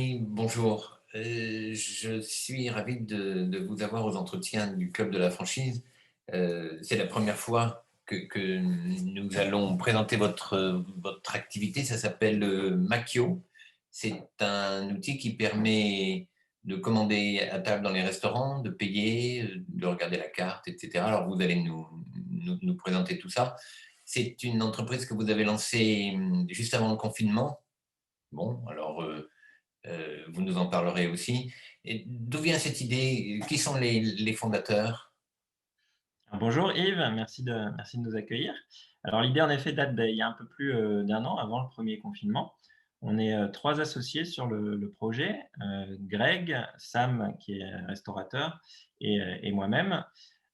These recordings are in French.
Jérémy, bonjour. Je suis ravi de vous avoir aux entretiens du Club de la franchise. C'est la première fois que nous allons présenter votre activité. Ça s'appelle Makio. C'est un outil qui permet de commander à table dans les restaurants, de payer, de regarder la carte, etc. Alors, vous allez nous présenter tout ça. C'est une entreprise que vous avez lancée juste avant le confinement. Bon, alors, vous nous en parlerez aussi. Et d'où vient cette idée? Qui sont les fondateurs? Bonjour Yves, merci de nous accueillir. Alors l'idée en effet date d'il y a un peu plus d'un an, avant le premier confinement. On est trois associés sur le projet, Greg, Sam qui est restaurateur et moi-même.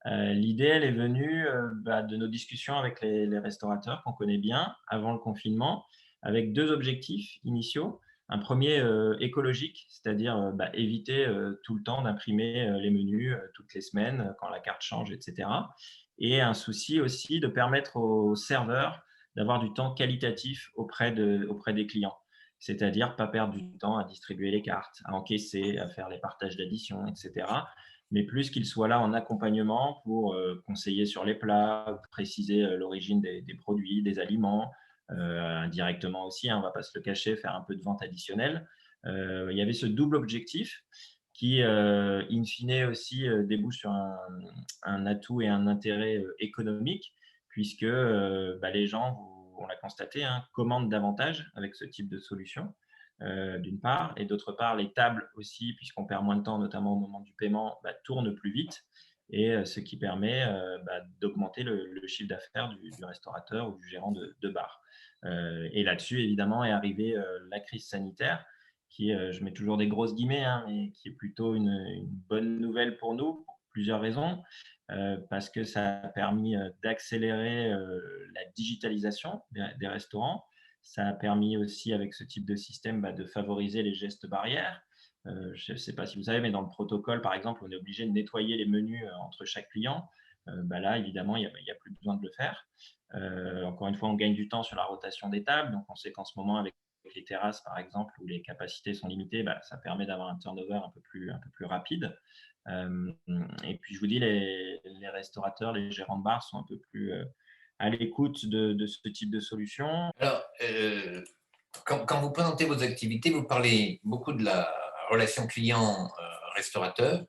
L'idée elle est venue de nos discussions avec les restaurateurs qu'on connaît bien avant le confinement, avec deux objectifs initiaux. Un premier écologique, c'est-à-dire éviter tout le temps d'imprimer les menus toutes les semaines quand la carte change, etc. Et un souci aussi de permettre aux serveurs d'avoir du temps qualitatif auprès des clients. C'est-à-dire pas perdre du temps à distribuer les cartes, à encaisser, à faire les partages d'addition, etc. Mais plus qu'ils soient là en accompagnement pour conseiller sur les plats, préciser l'origine des produits, des aliments, indirectement aussi, hein, on ne va pas se le cacher, faire un peu de vente additionnelle. Il y avait ce double objectif qui, in fine aussi, débouche sur un atout et un intérêt économique, puisque les gens, on l'a constaté, hein, commandent davantage avec ce type de solution, d'une part, et d'autre part, les tables aussi, puisqu'on perd moins de temps, notamment au moment du paiement, tournent plus vite, et ce qui permet d'augmenter le chiffre d'affaires du restaurateur ou du gérant de bar. Et là-dessus, évidemment, est arrivée la crise sanitaire, qui est, je mets toujours des grosses guillemets, hein, mais qui est plutôt une bonne nouvelle pour nous, pour plusieurs raisons. Parce que ça a permis d'accélérer la digitalisation des restaurants. Ça a permis aussi, avec ce type de système, de favoriser les gestes barrières. Je ne sais pas si vous savez, mais dans le protocole, par exemple, on est obligé de nettoyer les menus entre chaque client. Là, évidemment, il n'y a plus besoin de le faire. Encore une fois, on gagne du temps sur la rotation des tables. Donc, on sait qu'en ce moment, avec les terrasses, par exemple, où les capacités sont limitées, ça permet d'avoir un turnover un peu plus rapide. Et puis, je vous dis, les restaurateurs, les gérants de bar sont un peu plus à l'écoute de ce type de solution. Alors, quand vous présentez vos activités, vous parlez beaucoup de la relation client-restaurateur.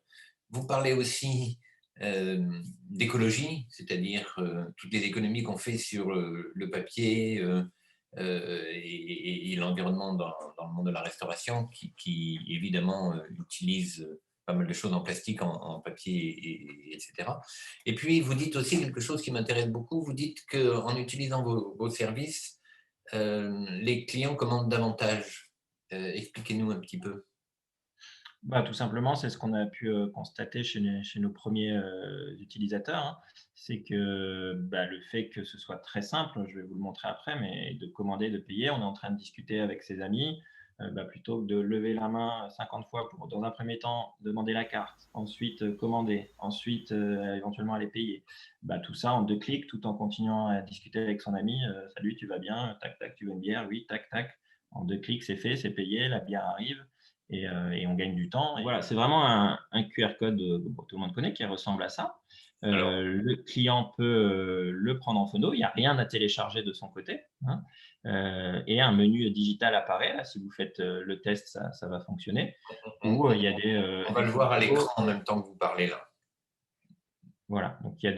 Vous parlez aussi d'écologie, c'est-à-dire toutes les économies qu'on fait sur le papier et l'environnement dans le monde de la restauration qui évidemment utilise pas mal de choses en plastique, en papier, etc. Et puis, vous dites aussi quelque chose qui m'intéresse beaucoup. Vous dites qu'en utilisant vos services, les clients commandent davantage. Expliquez-nous un petit peu. Tout simplement, c'est ce qu'on a pu constater chez nos premiers utilisateurs, hein. C'est que le fait que ce soit très simple, je vais vous le montrer après, mais de commander, de payer, on est en train de discuter avec ses amis, plutôt que de lever la main 50 fois pour, dans un premier temps, demander la carte, ensuite commander, ensuite éventuellement aller payer. Tout ça en deux clics, tout en continuant à discuter avec son ami. Salut, tu vas bien? Tac, tac, tu veux une bière? Oui, tac, tac. En deux clics, c'est fait, c'est payé, la bière arrive et on gagne du temps. Et voilà, c'est vraiment un QR code que tout le monde connaît qui ressemble à ça. Alors, Le client peut le prendre en photo, il n'y a rien à télécharger de son côté, hein. Et un menu digital apparaît. Là, si vous faites le test, ça va fonctionner. on, Où il y a on va des le voir à photos. l'écran en même temps que vous parlez là. Voilà, donc il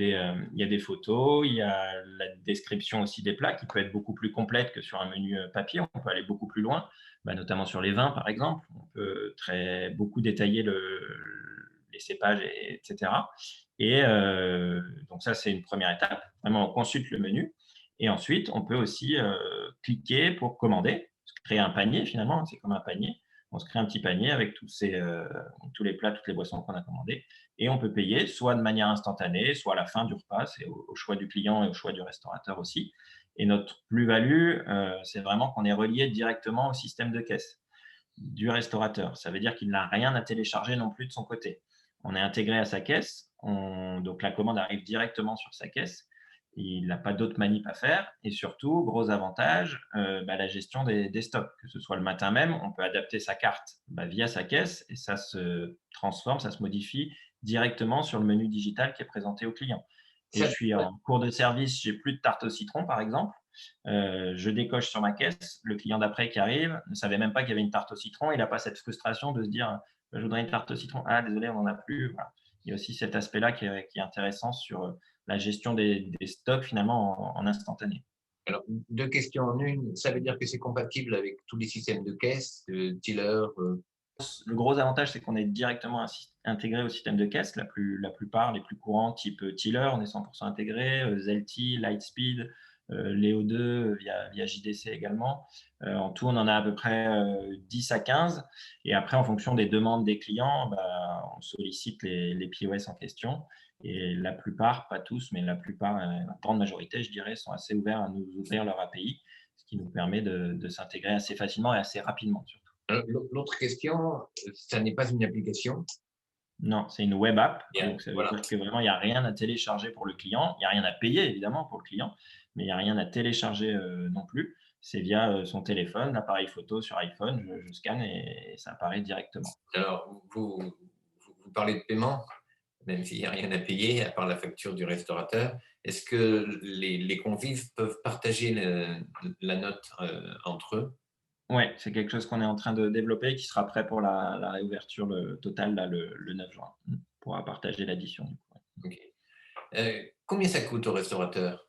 y a des photos, il y a la description aussi des plats qui peut être beaucoup plus complète que sur un menu papier. On peut aller beaucoup plus loin, notamment sur les vins par exemple. On peut beaucoup détailler les cépages, etc. Et donc ça, c'est une première étape. Vraiment, on consulte le menu. Et ensuite, on peut aussi cliquer pour commander, créer un panier finalement, c'est comme un panier. On se crée un petit panier avec tous les plats, toutes les boissons qu'on a commandées. Et on peut payer soit de manière instantanée, soit à la fin du repas. C'est au choix du client et au choix du restaurateur aussi. Et notre plus-value, c'est vraiment qu'on est relié directement au système de caisse du restaurateur. Ça veut dire qu'il n'a rien à télécharger non plus de son côté. On est intégré à sa caisse, donc la commande arrive directement sur sa caisse. Il n'a pas d'autres manip à faire et surtout, gros avantage, la gestion des stocks. Que ce soit le matin même, on peut adapter sa carte, via sa caisse et ça se transforme, ça se modifie directement sur le menu digital qui est présenté au client. Et je Ça, suis en cours de service, j'ai plus de tarte au citron, par exemple. Je décoche sur ma caisse, le client d'après qui arrive ne savait même pas qu'il y avait une tarte au citron. Il n'a pas cette frustration de se dire: «Je voudrais une tarte au citron. Ah désolé, on n'en a plus». Voilà. Il y a aussi cet aspect-là qui est intéressant sur, la gestion des stocks finalement en instantané. alors, deux questions en une. Ça veut dire que c'est compatible avec tous les systèmes de caisse, Tiller. Le gros avantage, c'est qu'on est directement intégré au système de caisse. La plupart, les plus courants, type Tiller, on est 100% intégré, Zelti, Lightspeed, Léo2 via JDC également. En tout, on en a à peu près 10 à 15. Et après, en fonction des demandes des clients, on sollicite les POS en question. Et la plupart, pas tous, mais la plupart, la grande majorité, je dirais, sont assez ouverts à nous ouvrir leur API, ce qui nous permet de s'intégrer assez facilement et assez rapidement. L'autre question, ça n'est pas une application. Non, c'est une web app, Bien, donc ça veut voilà. dire que vraiment il y a rien à télécharger pour le client. Il y a rien à payer évidemment pour le client, mais il y a rien à télécharger, non plus. C'est via, son téléphone, l'appareil photo sur iPhone, je scanne et ça apparaît directement. Alors, vous parlez de paiement, même s'il n'y a rien à payer, à part la facture du restaurateur. Est-ce que les convives peuvent partager la note entre eux? Ouais, c'est quelque chose qu'on est en train de développer, qui sera prêt pour la réouverture, totale là, le 9 juin. On pourra partager l'addition du coup, ouais. Ok. Combien ça coûte au restaurateur?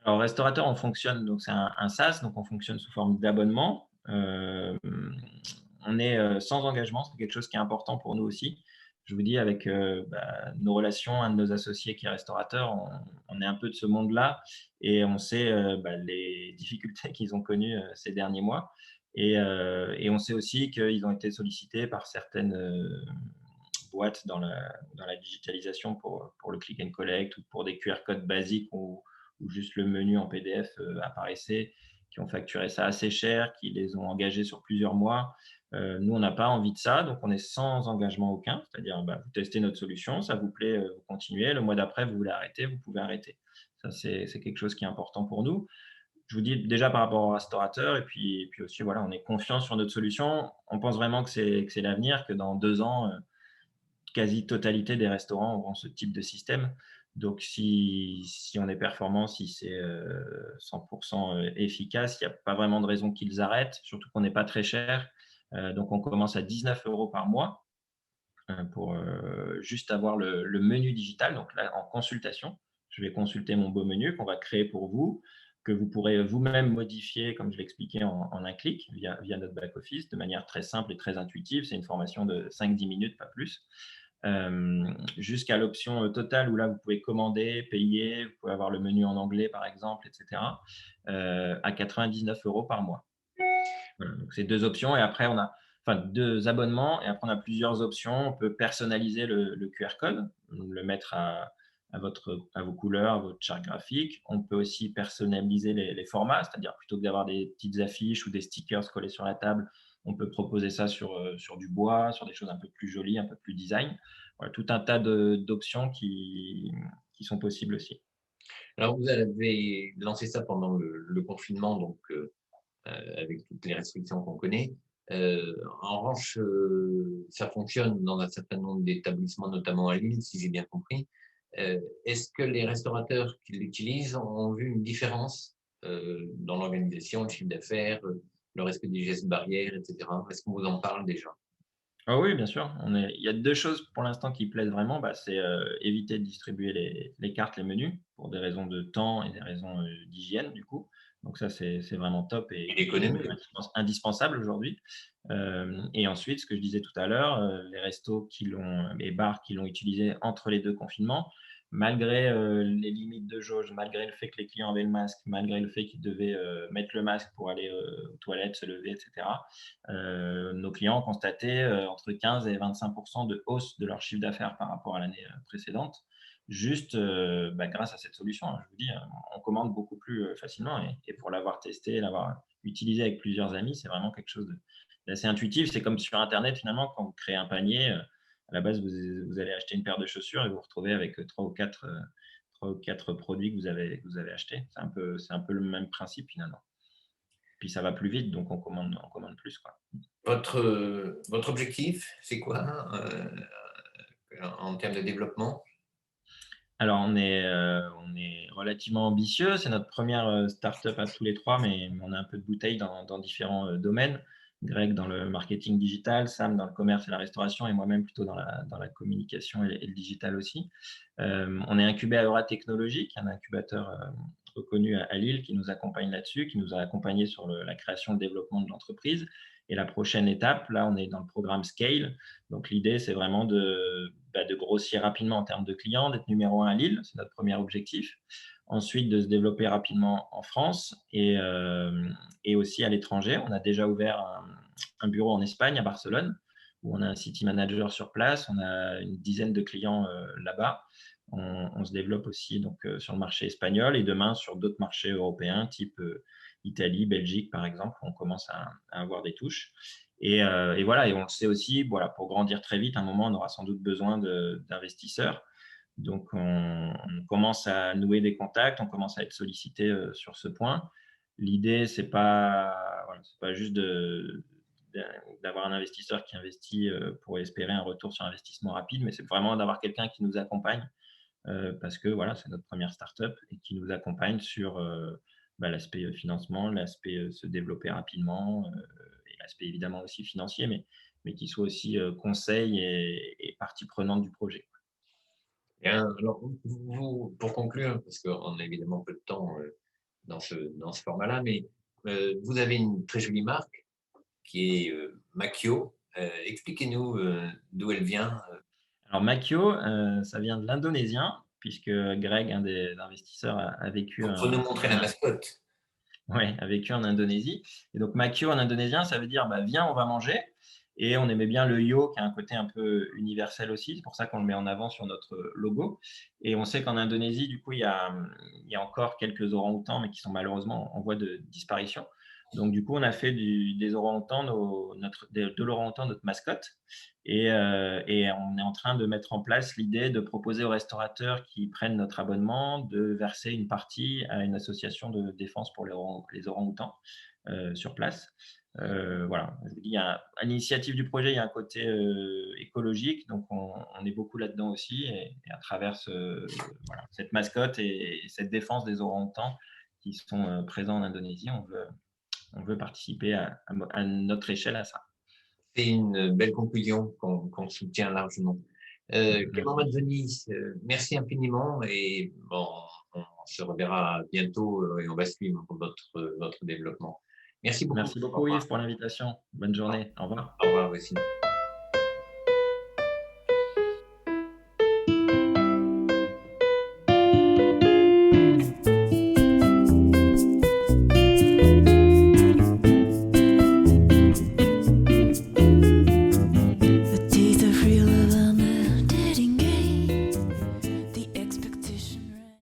Alors, restaurateur, on fonctionne, donc c'est un SaaS, donc on fonctionne sous forme d'abonnement. On est sans engagement, c'est quelque chose qui est important pour nous aussi. Je vous dis, avec nos relations, un de nos associés qui est restaurateur, on est un peu de ce monde-là et on sait les difficultés qu'ils ont connues ces derniers mois. Et on sait aussi qu'ils ont été sollicités par certaines boîtes dans la digitalisation pour le click and collect ou pour des QR codes basiques où juste le menu en PDF apparaissait, qui ont facturé ça assez cher, qui les ont engagés sur plusieurs mois. Nous, on n'a pas envie de ça, donc on est sans engagement aucun, c'est-à-dire vous testez notre solution, ça vous plaît, vous continuez, le mois d'après, vous voulez arrêter, vous pouvez arrêter. Ça, c'est quelque chose qui est important pour nous. Je vous dis déjà par rapport au restaurateur et puis aussi, voilà, on est confiant sur notre solution. On pense vraiment que c'est l'avenir, que dans 2 ans, quasi-totalité des restaurants auront ce type de système. Donc, si on est performant, si c'est 100% efficace, il n'y a pas vraiment de raison qu'ils arrêtent, surtout qu'on n'est pas très cher. Donc, on commence à 19 € par mois pour juste avoir le menu digital. Donc là, en consultation, je vais consulter mon beau menu qu'on va créer pour vous, que vous pourrez vous-même modifier, comme je l'expliquais, en un clic via notre back-office, de manière très simple et très intuitive. C'est une formation de 5-10 minutes, pas plus. Jusqu'à l'option totale où là, vous pouvez commander, payer, vous pouvez avoir le menu en anglais, par exemple, etc., à 99 € par mois. Voilà, donc c'est 2 options et après on a 2 abonnements et après on a plusieurs options. On peut personnaliser le QR code, le mettre à vos couleurs, à votre charte graphique. On peut aussi personnaliser les formats, c'est-à-dire plutôt que d'avoir des petites affiches ou des stickers collés sur la table, on peut proposer ça sur du bois, sur des choses un peu plus jolies, un peu plus design. Voilà, tout un tas d'options qui sont possibles aussi. Alors, vous avez lancé ça pendant le confinement, donc avec toutes les restrictions qu'on connaît. En revanche, ça fonctionne dans un certain nombre d'établissements, notamment à Lille, si j'ai bien compris. Est-ce que les restaurateurs qui l'utilisent ont vu une différence dans l'organisation, le chiffre d'affaires, le respect des gestes barrières, etc. Est-ce qu'on vous en parle déjà? Ah oui, bien sûr. Il y a 2 choses pour l'instant qui plaisent vraiment, c'est, éviter de distribuer les cartes, les menus pour des raisons de temps et des raisons, d'hygiène du coup. Donc ça, c'est vraiment top Et et l'économie? indispensable aujourd'hui. Et ensuite, ce que je disais tout à l'heure, les bars qui l'ont utilisé entre les 2 confinements, malgré, les limites de jauge, malgré le fait que les clients avaient le masque, malgré le fait qu'ils devaient, mettre le masque pour aller, aux toilettes, se lever et cetera, nos clients ont constaté entre 15 et 25% de hausse de leur chiffre d'affaires par rapport à l'année précédente, juste grâce à cette solution, hein. Je vous dis, on commande beaucoup plus facilement et pour l'avoir testé, l'avoir utilisé avec plusieurs amis, c'est vraiment quelque chose d'assez intuitif. C'est comme sur Internet, finalement, quand vous créez un panier, à la base, vous allez acheter une paire de chaussures et vous vous retrouvez avec 3 ou 4 produits que vous avez achetés. C'est un peu le même principe finalement. Puis ça va plus vite, donc on commande plus, quoi. Votre objectif, c'est quoi en termes de développement? Alors on est relativement ambitieux. C'est notre première re start-up à tous les 3, mais on a un peu de bouteille dans différents, domaines. Greg dans le marketing digital, Sam dans le commerce et la restauration et moi-même plutôt dans la communication et le digital aussi. On est incubé à Eura Technologies, un incubateur, reconnu à Lille qui nous accompagne là-dessus, qui nous a accompagnés sur la création, le développement de l'entreprise. Et la prochaine étape, là, on est dans le programme Scale. Donc l'idée, c'est vraiment de grossir rapidement en termes de clients, d'être numéro 1 à Lille, c'est notre premier objectif. Ensuite, de se développer rapidement en France et aussi à l'étranger. On a déjà ouvert un bureau en Espagne, à Barcelone, où on a un city manager sur place. On a une dizaine de clients là-bas. On se développe aussi donc, sur le marché espagnol et demain sur d'autres marchés européens, type Italie, Belgique, par exemple, où on commence à avoir des touches. Et voilà, et on le sait aussi, voilà, pour grandir très vite, à un moment, on aura sans doute besoin d'investisseurs. Donc, on commence à nouer des contacts, on commence à être sollicité sur ce point. L'idée, c'est pas, voilà, c'est pas juste d'avoir un investisseur qui investit pour espérer un retour sur investissement rapide, mais c'est vraiment d'avoir quelqu'un qui nous accompagne parce que voilà, c'est notre première startup et qui nous accompagne sur l'aspect financement, l'aspect se développer rapidement et l'aspect évidemment aussi financier, mais qui soit aussi conseil et partie prenante du projet. Bien, alors pour conclure, parce qu'on a évidemment peu de temps dans ce format-là, mais vous avez une très jolie marque qui est Makio. Expliquez-nous d'où elle vient. Alors Makio, ça vient de l'indonésien, puisque Greg, un des investisseurs, a vécu Faut nous montrer la mascotte. ouais, a vécu en Indonésie. Et donc Makio en indonésien, ça veut dire bah, viens, on va manger. Et on aimait bien le yo, qui a un côté un peu universel aussi. C'est pour ça qu'on le met en avant sur notre logo. Et on sait qu'en Indonésie, du coup, il y a encore quelques orang-outans, mais qui sont malheureusement en voie de disparition. Donc, du coup, on a fait des orang-outans, de l'orang-outan notre mascotte. Et on est en train de mettre en place l'idée de proposer aux restaurateurs qui prennent notre abonnement de verser une partie à une association de défense pour les orang-outans sur place. Voilà, je vous dis, à l'initiative du projet, il y a un côté écologique, donc on est beaucoup là-dedans aussi, et à travers voilà, cette mascotte et cette défense des orang-outans qui sont présents en Indonésie, on veut participer à notre échelle à ça. C'est une belle conclusion qu'on soutient largement. Clément Merci. Manzoni, merci infiniment et bon, on se reverra bientôt et on va suivre votre développement. Merci beaucoup. Merci Au beaucoup revoir. Yves pour l'invitation. Bonne journée. Au revoir. Au revoir aussi.